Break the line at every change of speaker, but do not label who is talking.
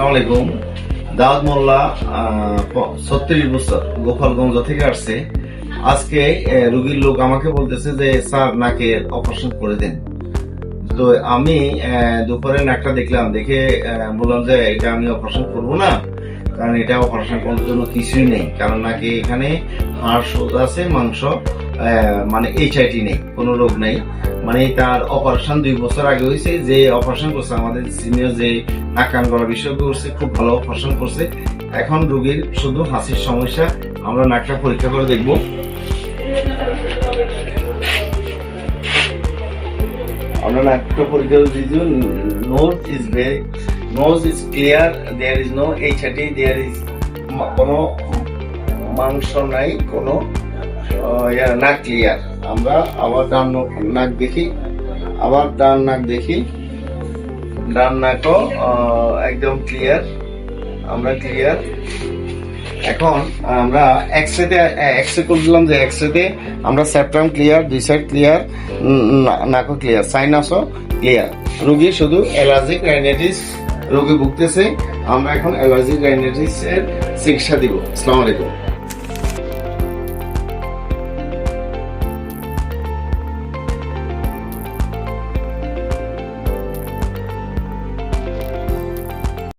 আসসালামু আলাইকুম। দাউদ মোল্লা 36 বছর গোপালগঞ্জ থেকে আসছে। আজকে রোগীর লোক আমাকে বলতেছে যে স্যার নাকের অপারেশন করে দেন। তো আমি দুপুরে নাকটা দেখলাম, দেখে বললাম যে এটা আমি অপারেশন করবো না, কারণ এটা অপারেশন করার জন্য কিছুই নেই। কারণ নাকি এখানে হাড় সোজা আছে, মাংস মানে HIT নেই, কোনো রোগ নেই। মানে তার অপারেশন 2 বছর আগে হয়েছে। যে অপারেশন করছে আমাদের সিনিয়র, যে নাক কান গলা বিশেষজ্ঞ করছে, খুব ভালো অপারেশন করছে। এখন রোগীর শুধু হাসির সমস্যা। আমরা নাকটা পরীক্ষা করে দেখবো। আমরা নাকটা পরীক্ষা করে দিয়েছি। Nose is clear, there is no HIT, there is কোনো মাংস নাই, কোনো নাক ক্লিয়ার। আমরা আবার ডান নাক দেখি, আবার ডান নাক দেখি, ডান নাকও একদম ক্লিয়ার, আমরা ক্লিয়ার। এখন আমরা এক্সরে করে দিলাম, যে এক্সরেতে আমরা সেপ্টাম ক্লিয়ার, 2 সাইড ক্লিয়ার, নাকও ক্লিয়ার, সাইনাসও ক্লিয়ার। রোগী শুধু অ্যালার্জিক রাইনাইটিস রোগে ভুগতেছে। আমরা এখন অ্যালার্জিক রাইনাইটিস এর চিকিৎসা দিব। আসসালামু আলাইকুম।